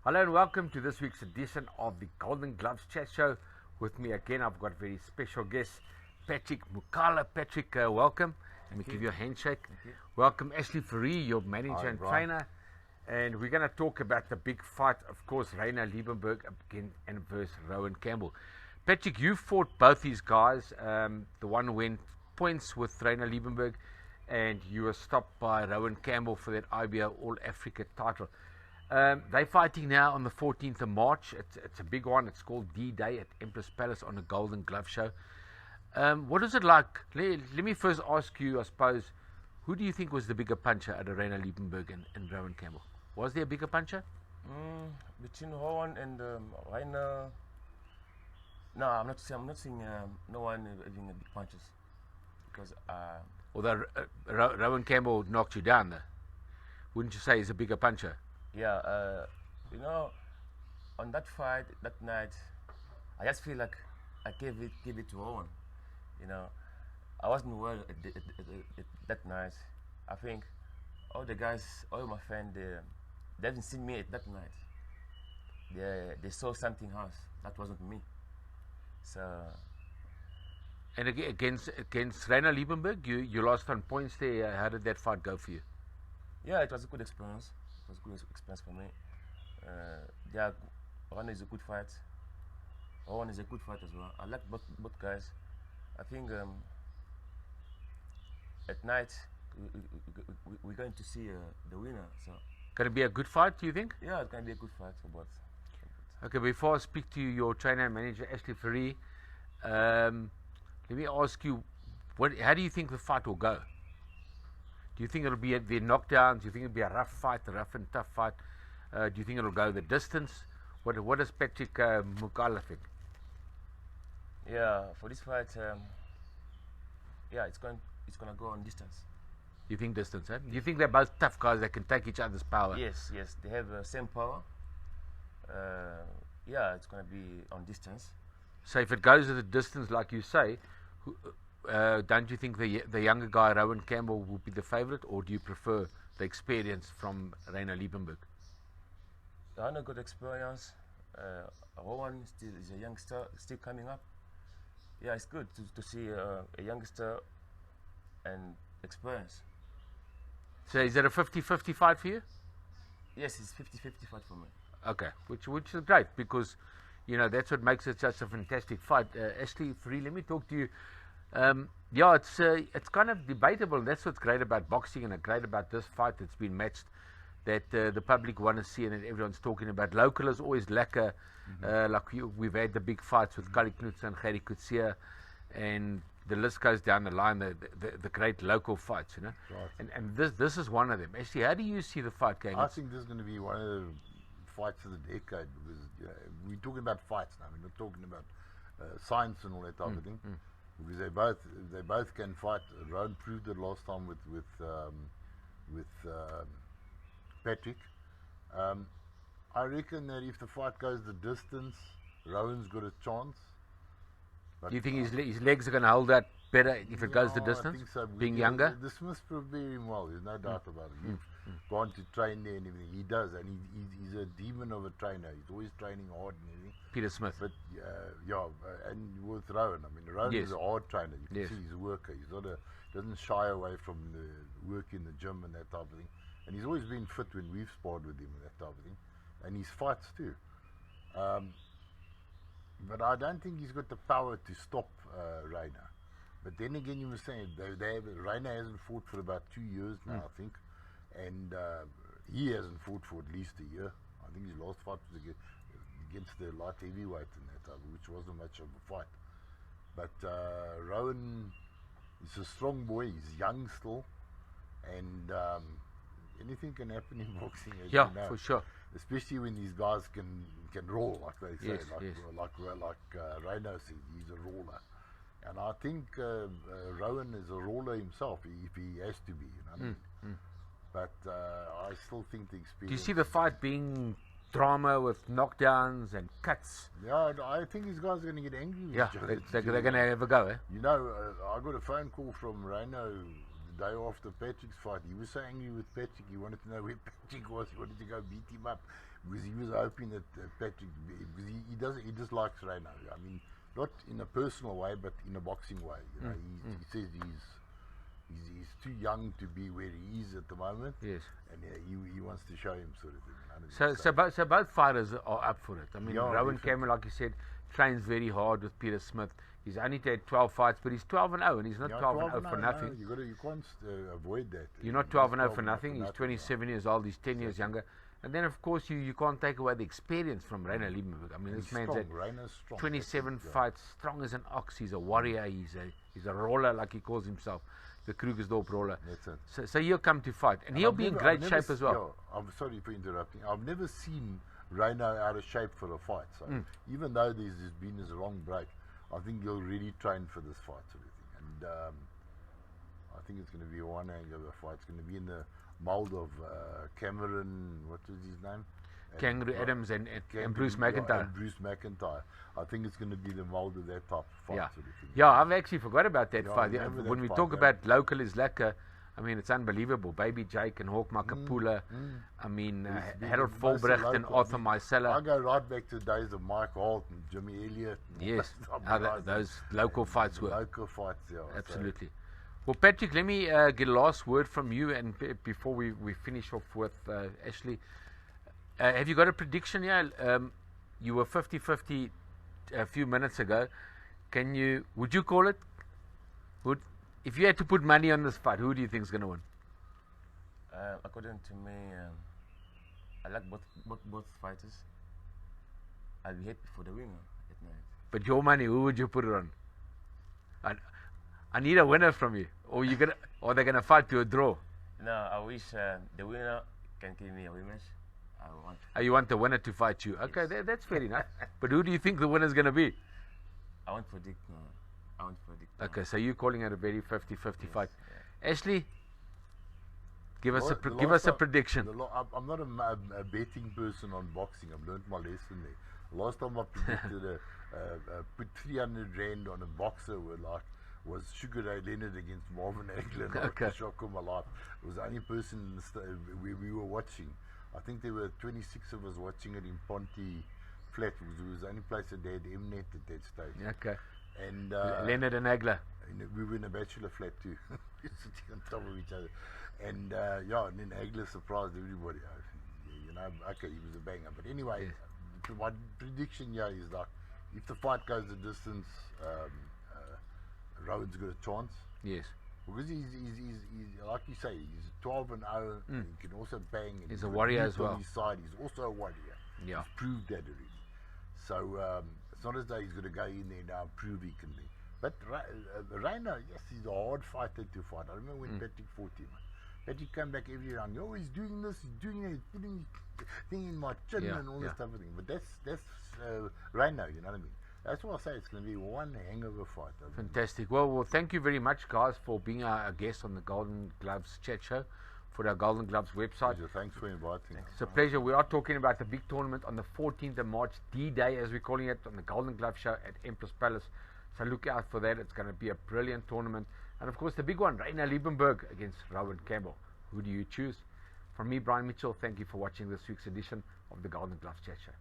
Hello and welcome to this week's edition of the Golden Gloves Chat Show. With me again, I've got very special guest, Patrick Mukala. Patrick, welcome. Let me give you a handshake. Welcome, Fourie, your manager and trainer. And we're going to talk about the big fight, of course, Ryno Liebenberg again and versus Rowan Campbell. Patrick, you fought both these guys. The one went points with Ryno Liebenberg, and you were stopped by Rowan Campbell for that IBO All Africa title. They're fighting now on the 14th of March. It's a big one. It's called D-Day at Empress Palace on the Golden Glove Show. What is it like? Let me first ask you, I suppose, who do you think was the bigger puncher out of Ryno Liebenberg and Rowan Campbell? Was there a bigger puncher? Between Rowan and Ryno, no, I'm not seeing no one having a big punches. Because although Rowan Campbell knocked you down, though, wouldn't you say he's a bigger puncher? Yeah, on that fight that night, I just feel like I gave it to Rowan. I wasn't well at that night. I think all the guys, all my friends, they haven't seen me at that night. They saw something else. That wasn't me. So. And against Ryno Liebenberg, you lost on points there. How did that fight go for you? Yeah, it was a good experience. It was a good experience for me. Ryno is a good fight. Rowan is a good fight as well. I like both guys. I think at night we're going to see the winner. So. Going to be a good fight, do you think? Yeah, it's going to be a good fight for both. Okay, before I speak to your trainer and manager, Fourie, let me ask you, how do you think the fight will go? Do you think it'll be the knockdowns? Do you think it'll be a rough fight, a rough and tough fight? Do you think it'll go the distance? What does Patrick Mukala think? Yeah, for this fight, it's going to go on distance. You think distance, eh? Do you think they're both tough guys that can take each other's power? Yes, they have the same power. It's going to be on distance. So if it goes at the distance, like you say, don't you think the younger guy, Rowan Campbell, will be the favourite, or do you prefer the experience from Ryno Liebenberg? Ryno got experience. Rowan still is a youngster, still coming up. Yeah, it's good to see a youngster and experience. So is it a 50-50 fight for you? Yes, it's 50-50 fight for me. Okay, which is great, because that's what makes it such a fantastic fight. Fourie, let me talk to you. It's kind of debatable. That's what's great about boxing and great about this fight that's been matched, that the public want to see and that everyone's talking about. Local is always lekker. Like we've had the big fights with Kali Knudsen, Gerry Coetzee, and the list goes down the line, the great local fights, Right. And this is one of them. Actually, how do you see the fight going? I think this is going to be one of the fights of the decade, because we're talking about fights now. We're not talking about science and all that type of thing. Because they both can fight. Rowan proved it last time with Patrick. I reckon that if the fight goes the distance, Rowan's got a chance. But do you think his legs are going to hold that better if it goes the distance? I think so. Being younger? The Smiths prepare him well, there's no doubt about it. You've gone to train there and everything. He does, and he's a demon of a trainer. He's always training hard and everything. Peter Smith. But and with Rowan, Rowan is a hard trainer. You can see he's a worker. He's doesn't shy away from the work in the gym and that type of thing. And he's always been fit when we've sparred with him and that type of thing. And his fights too. But I don't think he's got the power to stop Ryno. But then again, you were saying Ryno hasn't fought for about 2 years now, I think, and he hasn't fought for at least a year. I think his last fight was against the light heavyweight in that time, which wasn't much of a fight. But Rowan is a strong boy. He's young still, and anything can happen in boxing. As you know. For sure. Especially when these guys can roll, like they say, like Ryno says, he's a roller. And I think Rowan is a roller himself, if he has to be. But I still think the experience. Do you see the fight being drama with knockdowns and cuts? Yeah, I think these guys are going to get angry with each other. They're going to have a go, eh? I got a phone call from Ryno the day after Patrick's fight, he was so angry with Patrick. He wanted to know where Patrick was. He wanted to go beat him up because he was hoping that Patrick, because he dislikes Ryno. I mean, not in a personal way, but in a boxing way. You know, he says he's too young to be where he is at the moment. Yes. And he wants to show him sort of thing. So both fighters are up for it. I mean, Yeah, Rowan definitely. Campbell, like you said, trains very hard with Peter Smith. He's only had 12 fights, but he's 12-0, and he's not 12-0 for nothing. No, you can't avoid that. You're not 12-0 for nothing. He's 27 years old. He's 10 years younger. And then, of course, you can't take away the experience from Ryno Liebenberg. I mean, this man's had Ryno's strong. 27 fights, strong as an ox. He's a warrior. He's a roller, like he calls himself, the Krugersdorp roller. That's it. So he'll come to fight, and he'll be in great shape as well. Yeah, I'm sorry for interrupting. I've never seen Ryno out of shape for a fight. So even though there's been this long break, I think he'll really train for this fight sort of thing. And I think it's going to be a one-hanger fight. It's going to be in the mold of Cameron, what was his name? Kangaroo Adams and Bruce Yeah, McIntyre. and Bruce McIntyre. I think it's going to be the mold of that type of fight. Yeah, sort of thing. yeah. I've actually forgot about that Yeah, fight. I remember that When we fight, talk yeah. about local is lekker, I mean, it's unbelievable. Baby Jake and Hawk Makapula. I mean, been Harold the most Volbrecht and local. Arthur I I Mycella. go right back to the days of Mike Holt and Jimmy Elliott. And Yes, all that stuff. those local fights were. Local fights, yeah. so- Absolutely. Well, Patrick, let me get a last word from you, and before we finish off with Ashley, have you got a prediction here? You were 50-50 a few minutes ago. Would you call it? If you had to put money on this fight, who do you think is going to win? According to me, I like both fighters. I'll be happy for the winner at night. But your money, who would you put it on? I need a winner from you, or they're gonna fight to a draw. No, I wish the winner can give me a rematch. I want. You want the winner to fight you? Okay, that's fair enough. But who do you think the winner's gonna be? I won't predict. No. I won't predict. No. Okay, so you're calling it a very 50-50 fight. Yeah. Ashley, give us Well, a the give last us a time- prediction. I'm not a betting person on boxing. I've learned my lesson there. Last time I predicted put 300 rand on a boxer was Sugar Ray Leonard against Marvin Hagler. Okay. Shock of my life. It was the only person we were watching. I think there were 26 of us watching it in Ponty Flat. It was the only place that they had Mnet at that stage. Okay, And Leonard and Hagler. we were in a bachelor flat too, sitting on top of each other. And and then Hagler surprised everybody. You know, okay, he was a banger. But anyway, my prediction here is like, if the fight goes the distance, Rowan's got a chance. Yes, Because he's like you say, he's 12-0. And he can also bang. And He's a got warrior youth as well. On his side, he's also a warrior. Yeah. He's proved that already. So it's not as though he's going to go in there now and prove he can be. But Ryno, yes, he's a hard fighter to fight. I remember when Patrick fought him. Patrick came back every round. Oh, he's doing this, he's doing that, he's putting his thing in my chin and all this type of thing. But that's Ryno, you know what I mean? That's why I say it's going to be one hangover fight. fantastic. Well, thank you very much, guys, for being our guest on the Golden Gloves Chat Show for our Golden Gloves website. Pleasure. Thanks for inviting us. It's a pleasure. We are talking about the big tournament on the 14th of March, D-Day, as we're calling it, on the Golden Glove Show at Empress Palace. So look out for that. It's going to be a brilliant tournament. And of course, the big one, Ryno Liebenberg against Rowan Campbell. Who do you choose? From me, Brian Mitchell, thank you for watching this week's edition of the Golden Gloves Chat Show.